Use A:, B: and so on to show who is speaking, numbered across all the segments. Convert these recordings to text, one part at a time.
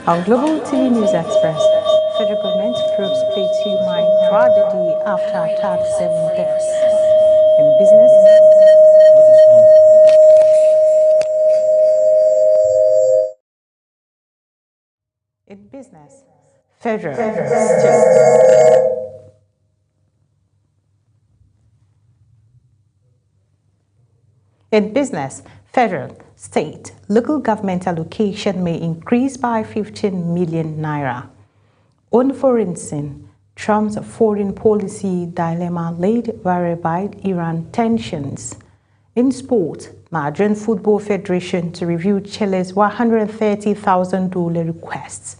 A: On Global TV News Express, federal government probes Plateau mine tragedy after 37 deaths. In business, federal, state. In business, federal, state, local government allocation may increase by 15 million naira. On foreign scene, Trump's foreign policy dilemma laid bare by Iran tensions. In sport, Nigerian Football Federation to review Chile's $130,000 requests.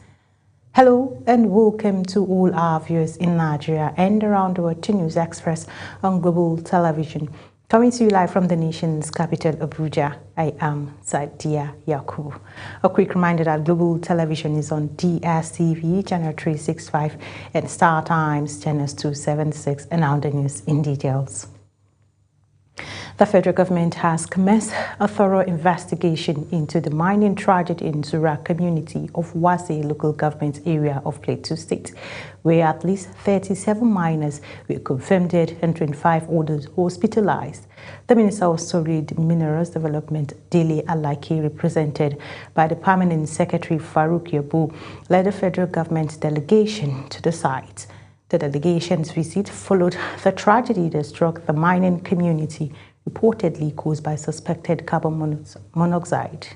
A: Hello and welcome to all our viewers in Nigeria and around the world to News Express on Global Television. Coming to you live from the nation's capital, Abuja, I am Sadiya Yakubu. A quick reminder that Global Television is on DSTV, channel 365, and Star Times, channels 276, and now the news in details. The federal government has commenced a thorough investigation into the mining tragedy in Zura community of Wase local government area of Plateau State, where at least 37 miners were confirmed dead and 25 others hospitalized. The Minister of Solid Minerals Development, Dele Alaki, represented by the Permanent Secretary Farouk Yabu, led the federal government delegation to the site. The delegation's visit followed the tragedy that struck the mining community, reportedly caused by suspected carbon monoxide.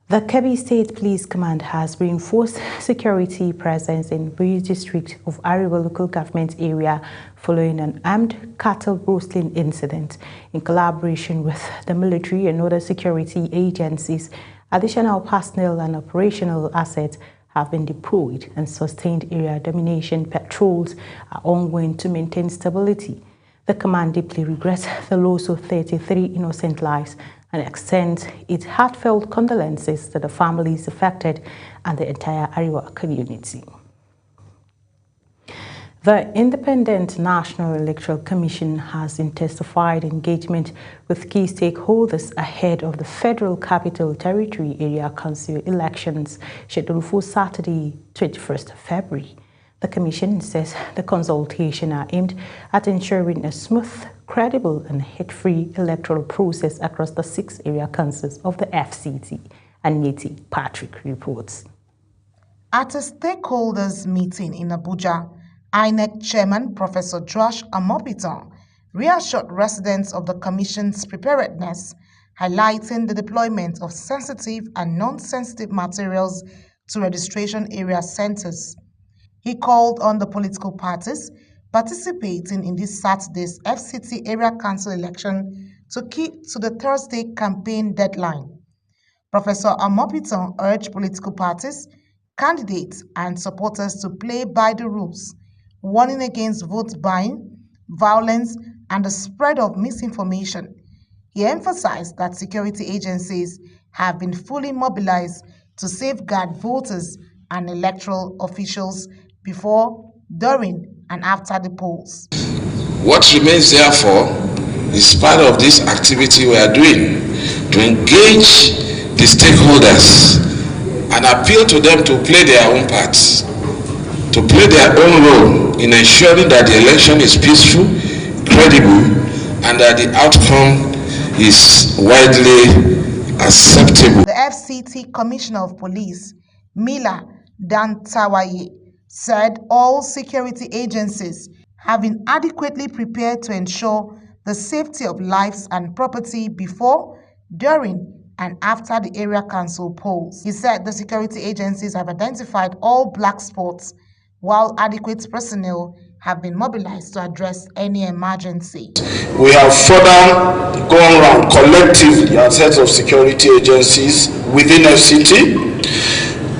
A: The Kebbi State Police Command has reinforced security presence in Bui district of Ariwa local government area following an armed cattle rustling incident. In collaboration with the military and other security agencies, additional personnel and operational assets have been deployed and sustained area domination patrols are ongoing to maintain stability. The command deeply regrets the loss of 33 innocent lives and extends its heartfelt condolences to the families affected and the entire Ariwa community. The Independent National Electoral Commission has intensified engagement with key stakeholders ahead of the Federal Capital Territory Area Council elections scheduled for Saturday, 21st February. The Commission says the consultation are aimed at ensuring a smooth, credible and hate-free electoral process across the 6 area councils of the FCT, and Niti Patrick reports.
B: At a stakeholders meeting in Abuja, INEC Chairman Professor Josh Amopiton reassured residents of the Commission's preparedness, highlighting the deployment of sensitive and non-sensitive materials to registration area centers. He called on the political parties participating in this Saturday's FCT Area Council election to keep to the Thursday campaign deadline. Professor Amopiton urged political parties, candidates and supporters to play by the rules, warning against vote buying, violence, and the spread of misinformation. He emphasized that security agencies have been fully mobilized to safeguard voters and electoral officials before, during, and after the polls.
C: What remains, therefore, is part of this activity we are doing to engage the stakeholders and appeal to them to play their own parts, to play their own role in ensuring that the election is peaceful, credible, and that the outcome is widely acceptable.
B: The FCT Commissioner of Police, Mila Dantawaye, said all security agencies have been adequately prepared to ensure the safety of lives and property before, during, and after the area council polls. He said the security agencies have identified all black spots, while adequate personnel have been mobilized to address any emergency.
C: We have further gone around collectively as heads of security agencies within FCT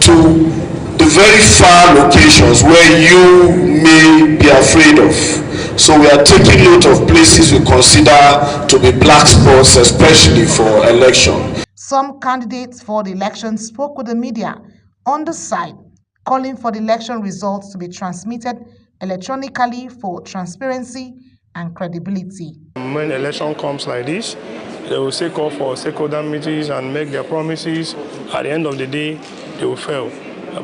C: to the very far locations where you may be afraid of. So we are taking note of places we consider to be black spots, especially for election.
B: Some candidates for the election spoke with the media on the site, calling for the election results to be transmitted electronically for transparency and credibility.
D: When election comes like this, they will say call for stakeholder meetings and make their promises. At the end of the day, they will fail.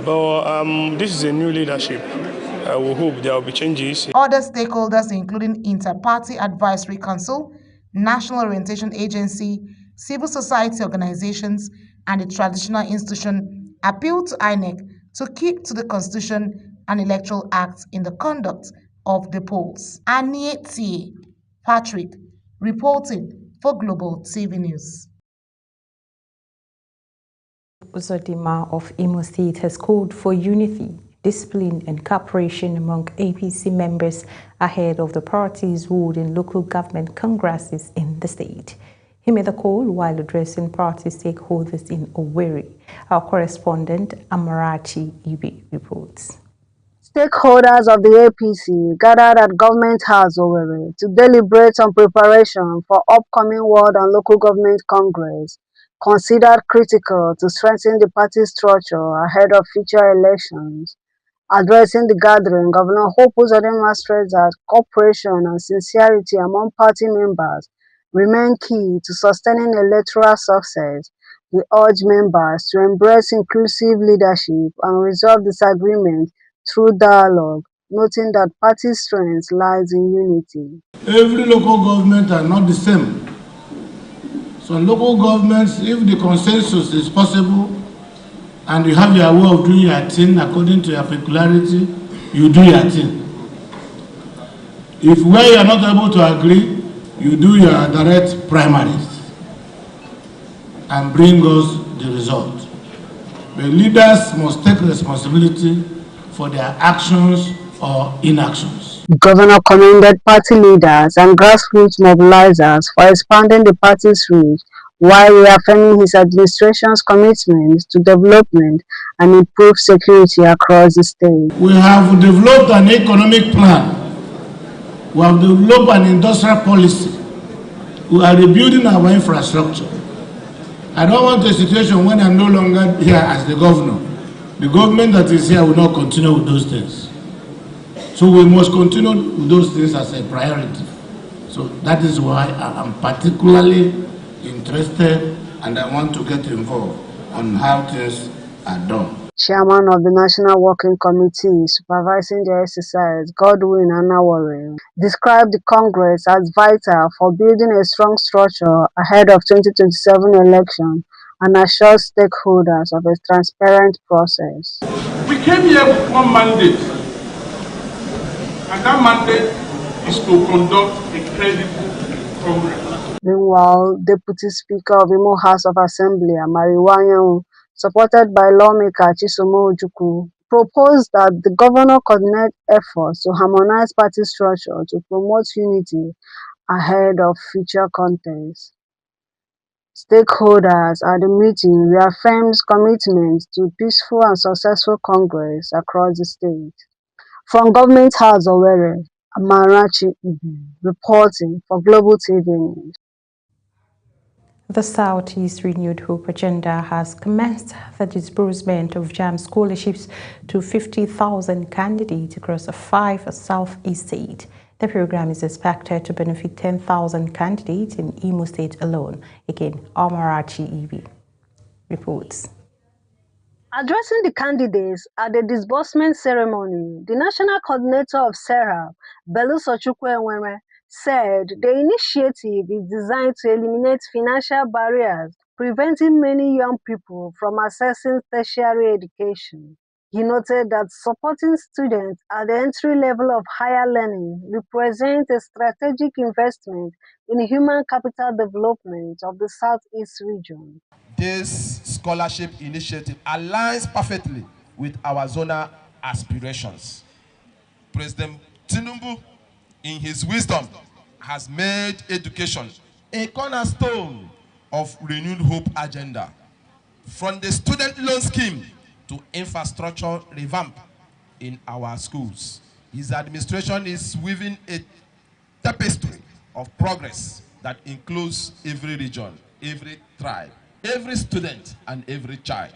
D: But this is a new leadership. We hope there will be changes.
B: Other stakeholders, including Inter-Party Advisory Council, National Orientation Agency, civil society organizations, and the traditional institution, appealed to INEC to keep to the Constitution and Electoral Act in the conduct of the polls. Anieti Patrick, reporting for Global TV News.
A: Uzodimma of Imo State has called for unity, discipline and cooperation among APC members ahead of the party's holding local government congresses in the state. He made the call while addressing party stakeholders in Owerri. Our correspondent Amarachi Ibe reports.
E: Stakeholders of the APC gathered at Government House Owerri to deliberate on preparation for upcoming World and Local Government Congress, considered critical to strengthen the party structure ahead of future elections. Addressing the gathering, Governor Hope Uzodimma stressed that cooperation and sincerity among party members remain key to sustaining electoral success. He urged members to embrace inclusive leadership and resolve disagreements through dialogue, noting that party strength lies in unity.
F: Every local government are not the same. So local governments, if the consensus is possible and you have your way of doing your thing according to your peculiarity, you do your thing. If where you are not able to agree, you do your direct primaries and bring us the result. The leaders must take responsibility for their actions or inactions.
E: The governor commended party leaders and grassroots mobilizers for expanding the party's reach while reaffirming his administration's commitment to development and improved security across the state.
F: We have developed an economic plan. We have developed an industrial policy. We are rebuilding our infrastructure. I don't want a situation when I'm no longer here as the governor. The government that is here will not continue with those things. So we must continue with those things as a priority. So that is why I am particularly interested and I want to get involved on how things are done.
E: Chairman of the National Working Committee supervising the exercise, Godwin Anawari, described the Congress as vital for building a strong structure ahead of 2027 election and assured stakeholders of a transparent process.
G: We came here with one mandate, and that mandate is to conduct a credible Congress.
E: Meanwhile, Deputy Speaker of Imo House of Assembly, Amari Wanyan, supported by lawmaker Chisomo Ojukwu, proposed that the governor coordinate efforts to harmonize party structure to promote unity ahead of future contests. Stakeholders at the meeting reaffirmed commitment to peaceful and successful Congress across the state. From Government House Owerri, Amarachi Ibe, reporting for Global TV News.
A: The Southeast Renewed Hope Agenda has commenced the disbursement of JAMB scholarships to 50,000 candidates across 5 Southeast states. The program is expected to benefit 10,000 candidates in Imo State alone. Again, Amarachi Ibe reports.
E: Addressing the candidates at the disbursement ceremony, the National Coordinator of SERAP, Belus Ochukwu said the initiative is designed to eliminate financial barriers, preventing many young people from accessing tertiary education. He noted that supporting students at the entry level of higher learning represents a strategic investment in human capital development of the Southeast region.
H: This scholarship initiative aligns perfectly with our zonal aspirations. President Tinubu, in his wisdom, has made education a cornerstone of Renewed Hope agenda. From the student loan scheme to infrastructure revamp in our schools, his administration is weaving a tapestry of progress that includes every region, every tribe, every student, and every child.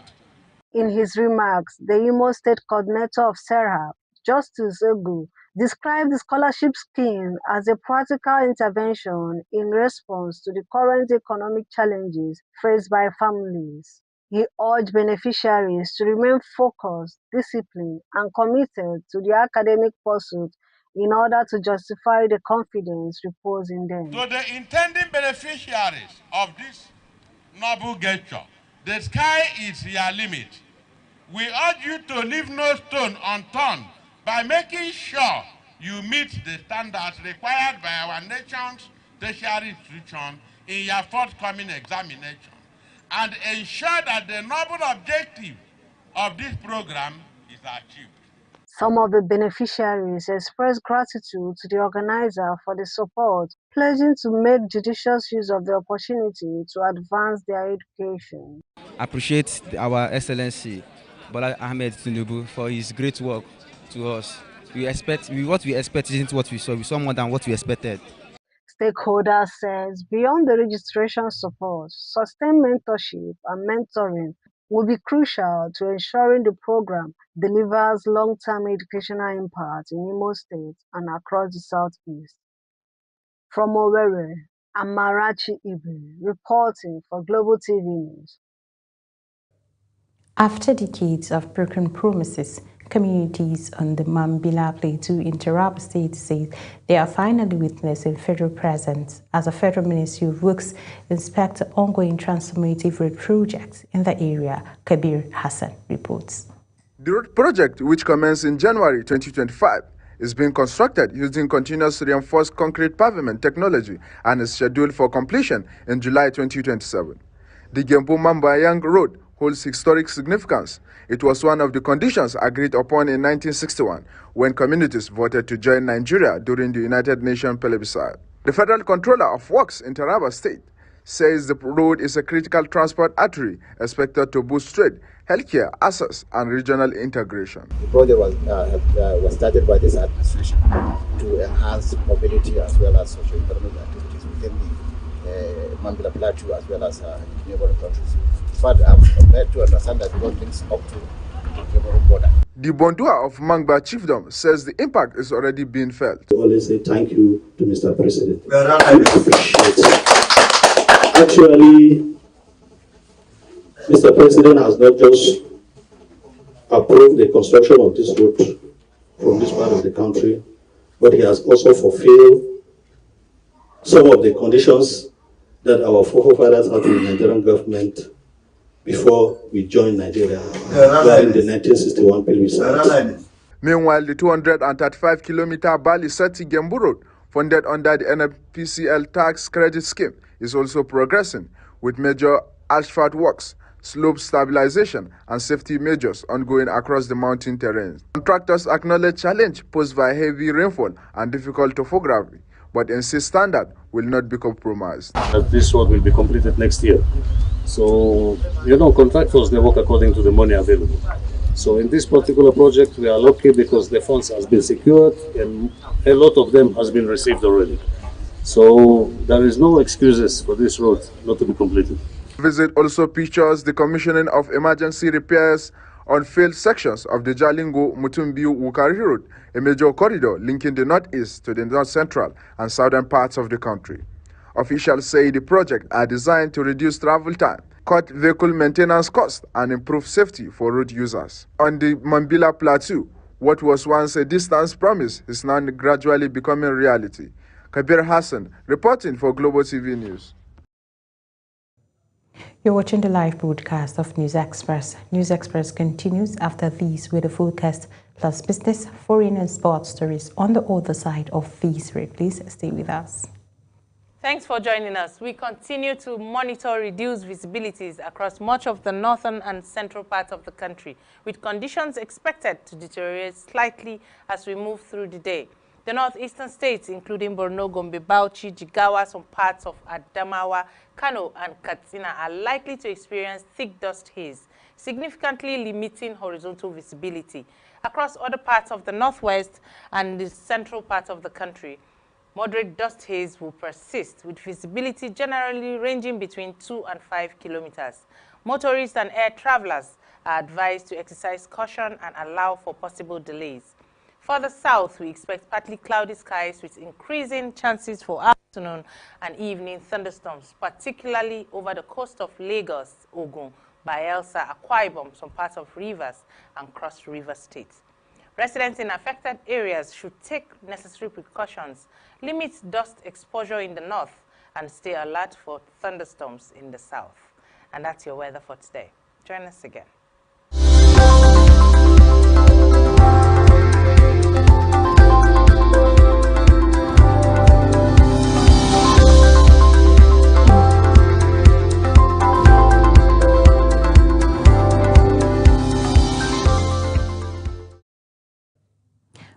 E: In his remarks, the Imo State Coordinator of SERAP, Justice Egu, described the scholarship scheme as a practical intervention in response to the current economic challenges faced by families. He urged beneficiaries to remain focused, disciplined, and committed to their academic pursuit in order to justify the confidence reposed in them.
I: To the intending beneficiaries of this noble gesture, the sky is your limit. We urge you to leave no stone unturned by making sure you meet the standards required by our nation's tertiary institution in your forthcoming examination, and ensure that the noble objective of this program is achieved.
E: Some of the beneficiaries expressed gratitude to the organizer for the support, pledging to make judicious use of the opportunity to advance their education.
J: I appreciate our Excellency Bola Ahmed Tinubu for his great work to us. What we expect isn't what we saw. We saw more than what we expected.
E: Stakeholders says beyond the registration support, sustained mentorship and mentoring will be crucial to ensuring the program delivers long-term educational impact in Imo State and across the Southeast. From Owerri, Amarachi Ibe, reporting for Global TV News.
A: After decades of broken promises, communities on the Mambila Plateau in Taraba State say they are finally witnessing federal presence as the Federal Ministry of Works inspects ongoing transformative road projects in the area. Kabir Hassan reports.
K: The road project, which commenced in January 2025, is being constructed using continuous reinforced concrete pavement technology and is scheduled for completion in July 2027. The Gembu-Mambayang Road holds historic significance. It was one of the conditions agreed upon in 1961 when communities voted to join Nigeria during the United Nations plebiscite. The Federal Controller of Works in Taraba State says the road is a critical transport artery expected to boost trade, healthcare, access, and regional integration.
L: The project was started by this administration to enhance mobility as well as socio-economic activities within the Mambila Plateau as well as neighboring countries. In fact, I'm made to understand that the road links up to the neighboring border.
K: The Bondua of Mangba Chiefdom says the impact is already being felt.
M: I always say thank you to Mr. President. I appreciate it. Actually, Mr. President has not just approved the construction of this road from this part of the country, but he has also fulfilled some of the conditions that our forefathers had with the Nigerian government before we joined Nigeria in the 1961 plebiscite.
K: Meanwhile, the 235-kilometer Bali-Seti-Gembu Road, funded under the NPCL tax credit scheme, is also progressing with major asphalt works, slope stabilization, and safety measures ongoing across the mountain terrain. Contractors acknowledge challenge posed by heavy rainfall and difficult topography, but insist standard will not be compromised.
N: This road will be completed next year. So, contractors, they work according to the money available. So in this particular project, we are lucky because the funds has been secured and a lot of them has been received already. So there is no excuses for this road not to be completed.
K: The visit also features the commissioning of emergency repairs on failed sections of the Jalingo-Mutumbiu-Wukari Road, a major corridor linking the northeast to the north-central and southern parts of the country. Officials say the projects are designed to reduce travel time, cut vehicle maintenance costs, and improve safety for road users. On the Mambila Plateau, what was once a distant promise is now gradually becoming reality. Kabir Hassan, reporting for Global TV News.
A: You're watching the live broadcast of News Express. News Express continues after these with the fullcast plus business, foreign and sports stories on the other side of these. Please stay with us.
O: Thanks for joining us. We continue to monitor reduced visibilities across much of the northern and central parts of the country, with conditions expected to deteriorate slightly as we move through the day. The northeastern states, including Borno, Gombe, Bauchi, Jigawa, some parts of Adamawa, Kano, and Katsina, are likely to experience thick dust haze, significantly limiting horizontal visibility. Across other parts of the northwest and the central part of the country, moderate dust haze will persist, with visibility generally ranging between 2 and 5 kilometers. Motorists and air travelers are advised to exercise caution and allow for possible delays. For the south, we expect partly cloudy skies with increasing chances for afternoon and evening thunderstorms, particularly over the coast of Lagos, Ogun, Bayelsa, Akwa Ibom, some parts of Rivers, and Cross River states. Residents in affected areas should take necessary precautions, limit dust exposure in the north, and stay alert for thunderstorms in the south. And that's your weather for today. Join us again.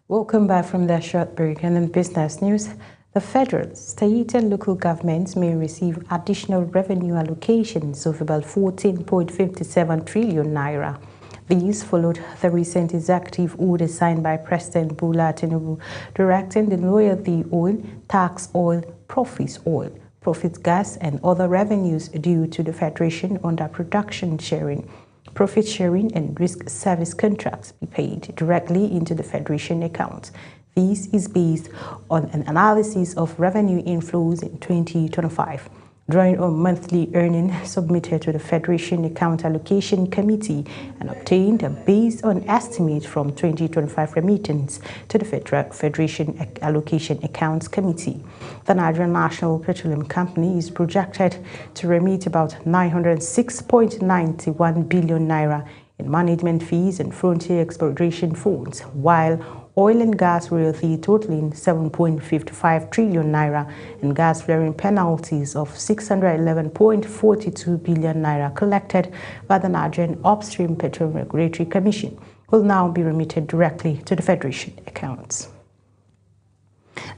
A: Welcome back from that short break. And in business news, the federal, state and local governments may receive additional revenue allocations of about 14.57 trillion naira. These followed the recent executive order signed by President Bola Tinubu directing the royalty oil, tax oil, profit gas and other revenues due to the Federation under production sharing, profit sharing and risk service contracts be paid directly into the Federation account. This is based on an analysis of revenue inflows in 2025, drawing on monthly earnings submitted to the Federation Account Allocation Committee and obtained based on estimates from 2025 remittance to the Federation Allocation Accounts Committee. The Nigerian National Petroleum Company is projected to remit about 906.91 billion naira in management fees and frontier exploration funds, while oil and gas royalty totaling 7.55 trillion naira and gas flaring penalties of 611.42 billion naira collected by the Nigerian Upstream Petroleum Regulatory Commission will now be remitted directly to the Federation accounts.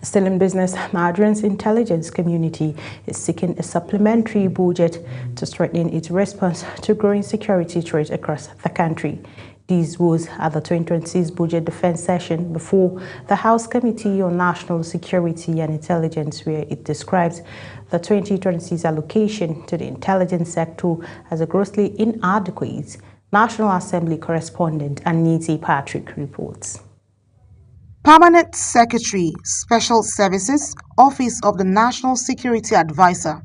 A: Still in business, Nigeria's intelligence community is seeking a supplementary budget to strengthen its response to growing security threats across the country. This was at the 2026 budget defense session before the House Committee on National Security and Intelligence, where it describes the 2026 allocation to the intelligence sector as a grossly inadequate. National Assembly correspondent Anita Patrick reports.
B: Permanent Secretary, Special Services, Office of the National Security Advisor,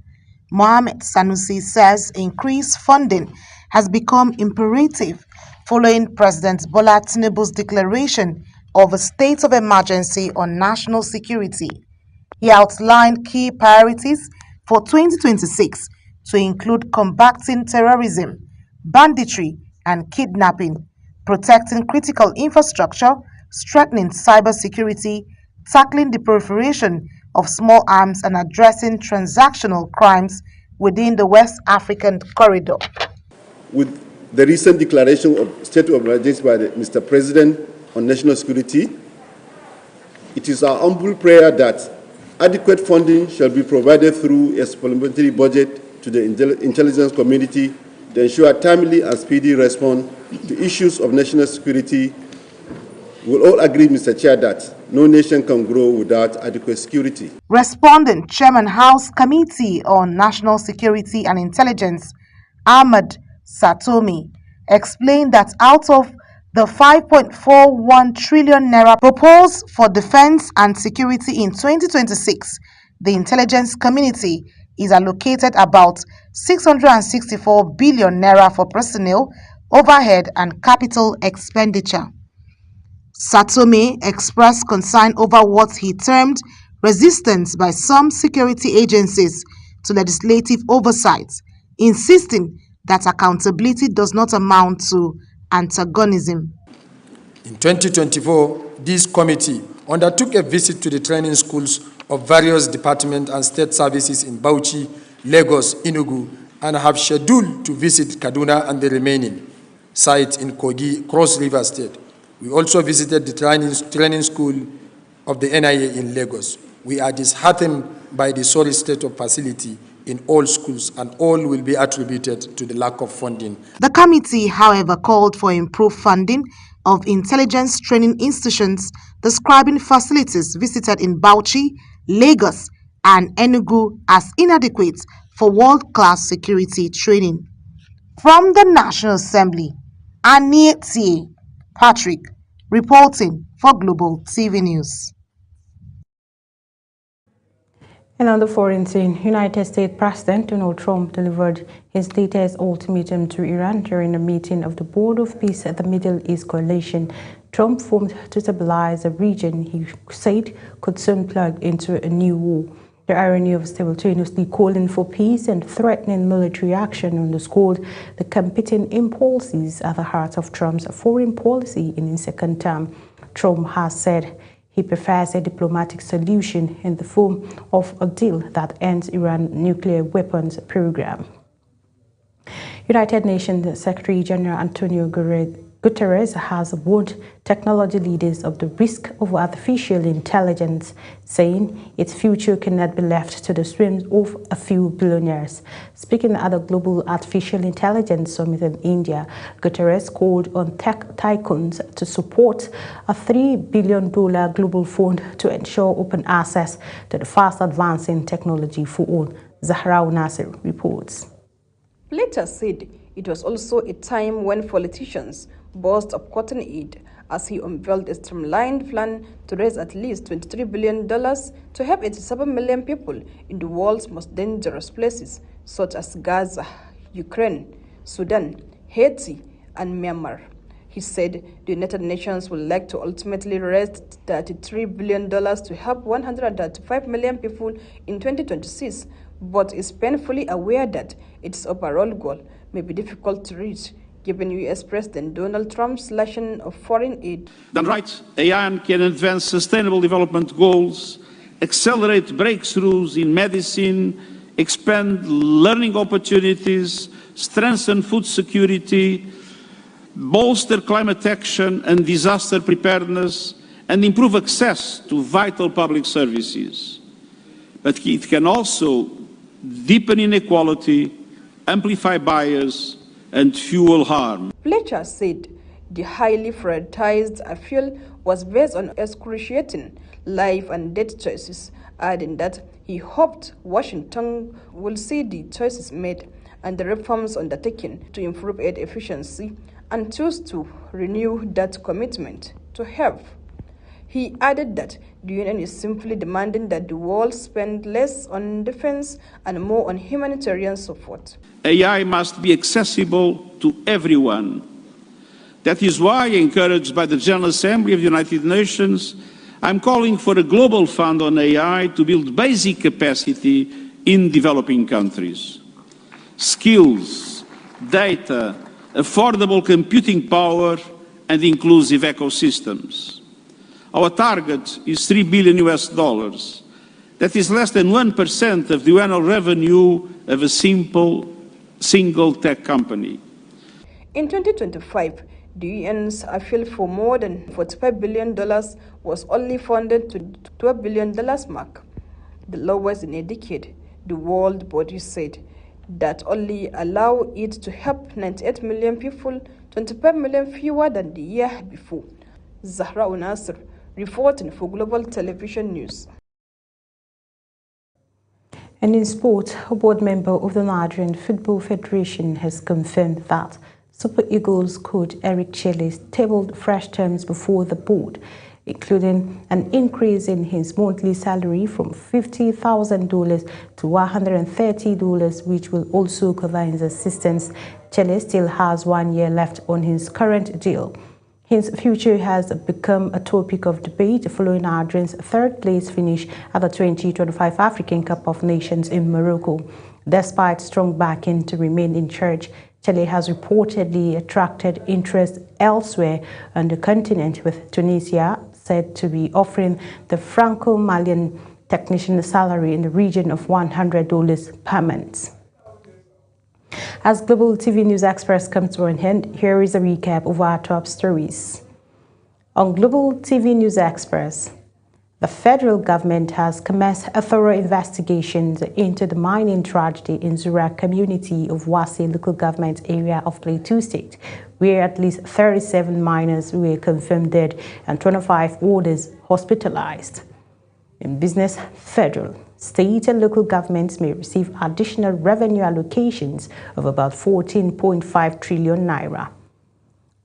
B: Mohammed Sanusi says increased funding has become imperative following President Bola Tinubu's declaration of a state of emergency on national security. He outlined key priorities for 2026 to include combating terrorism, banditry and kidnapping, protecting critical infrastructure, strengthening cybersecurity, tackling the proliferation of small arms and addressing transactional crimes within the West African corridor.
P: With the recent declaration of state of emergency by Mr. President on national security, it is our humble prayer that adequate funding shall be provided through a supplementary budget to the intelligence community to ensure timely and speedy response to issues of national security. We will all agree, Mr. Chair, that no nation can grow without adequate security.
B: Respondent Chairman House Committee on National Security and Intelligence, Ahmad Satomi, explained that out of the 5.41 trillion naira proposed for defense and security in 2026, the intelligence community is allocated about 664 billion naira for personnel, overhead and capital expenditure. Satome expressed concern over what he termed resistance by some security agencies to legislative oversight, insisting that accountability does not amount to antagonism.
Q: In 2024, this committee undertook a visit to the training schools of various departments and state services in Bauchi, Lagos, Enugu, and have scheduled to visit Kaduna and the remaining sites in Kogi, Cross River State. We also visited the training school of the NIA in Lagos. We are disheartened by the sorry state of facility in all schools, and all will be attributed to the lack of funding.
B: The committee, however, called for improved funding of intelligence training institutions, describing facilities visited in Bauchi, Lagos, and Enugu as inadequate for world-class security training. From the National Assembly, Anita Patrick Reporting for Global TV News.
A: And on the foreign scene, United States President Donald Trump delivered his latest ultimatum to Iran during a meeting of the Board of Peace at the Middle East Coalition. Trump formed to stabilize a region he said could soon plunge into a new war. The irony of simultaneously calling for peace and threatening military action underscored the competing impulses at the heart of Trump's foreign policy in his second term. Trump has said he prefers a diplomatic solution in the form of a deal that ends Iran's nuclear weapons program. United Nations Secretary General Antonio Guterres has warned technology leaders of the risk of artificial intelligence, saying its future cannot be left to the whims of a few billionaires. Speaking at the Global Artificial Intelligence Summit in India, Guterres called on tech tycoons to support a $3 billion global fund to ensure open access to the fast-advancing technology for all. Zahra Nasir reports.
R: Fletcher said it was also a time when politicians boast of cutting aid, as he unveiled a streamlined plan to raise at least $23 billion to help 87 million people in the world's most dangerous places, such as Gaza, Ukraine, Sudan, Haiti, and Myanmar. He said the United Nations would like to ultimately raise $33 billion to help 135 million people in 2026, but is painfully aware that its overall goal may be difficult to reach, given U.S. President Donald Trump's slashing of foreign aid.
S: AI can advance sustainable development goals, accelerate breakthroughs in medicine, expand learning opportunities, strengthen food security, bolster climate action and disaster preparedness, and improve access to vital public services. But it can also deepen inequality, amplify bias, and fuel harm.
R: Fletcher said the highly prioritized appeal was based on excruciating life and death choices, adding that he hoped Washington will see the choices made and the reforms undertaken to improve aid efficiency and choose to renew that commitment to help. He added that the UN is simply demanding that the world spend less on defense and more on humanitarian support.
S: AI must be accessible to everyone. That is why, encouraged by the General Assembly of the United Nations, I'm calling for a global fund on AI to build basic capacity in developing countries. Skills, data, affordable computing power, and inclusive ecosystems. Our target is $3 billion US. That is less than 1% of the annual revenue of a single tech company.
R: In 2025, the UN's appeal for more than $45 billion was only funded to the $12 billion mark, the lowest in a decade. The world body said that only allow it to help 98 million people, 25 million fewer than the year before. Zahra Nasir, reporting for Global Television News.
A: And in sport, a board member of the Nigerian Football Federation has confirmed that Super Eagles coach Eric Chelle tabled fresh terms before the board, including an increase in his monthly salary from $50,000 to $130, which will also cover his assistance. Chelle still has 1 year left on his current deal. His future has become a topic of debate following Nigeria's third-place finish at the 2025 African Cup of Nations in Morocco. Despite strong backing to remain in charge, Chelle has reportedly attracted interest elsewhere on the continent, with Tunisia said to be offering the Franco-Malian technician a salary in the region of $100 per month. As Global TV News Express comes to an end, here is a recap of our top stories. On Global TV News Express, the federal government has commenced a thorough investigation into the mining tragedy in Zura community of Wase local government area of Plateau State, where at least 37 miners were confirmed dead and 25 others hospitalized. In business, federal, state and local governments may receive additional revenue allocations of about 14.5 trillion naira.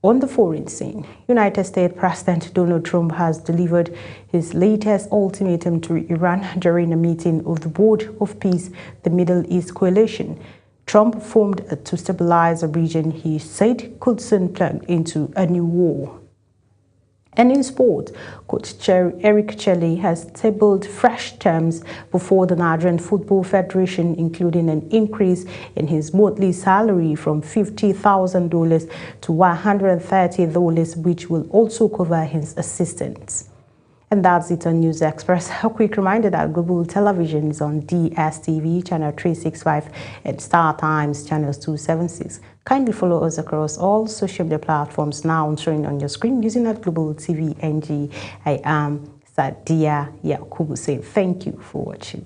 A: On the foreign scene, United States President Donald Trump has delivered his latest ultimatum to Iran during a meeting of the Board of Peace, the Middle East Coalition. Trump formed to stabilize a region he said could soon plunge into a new war. And in sport, coach Eric Chelle has tabled fresh terms before the Nigerian Football Federation, including an increase in his monthly salary from $50,000 to $130, which will also cover his assistants. And that's it on News Express. A quick reminder that Global Television is on DSTV, channel 365, and Star Times, channels 276. Kindly follow us across all social media platforms now showing on your screen using at Global TV NG. I am Sadia Yakubu saying thank you for watching.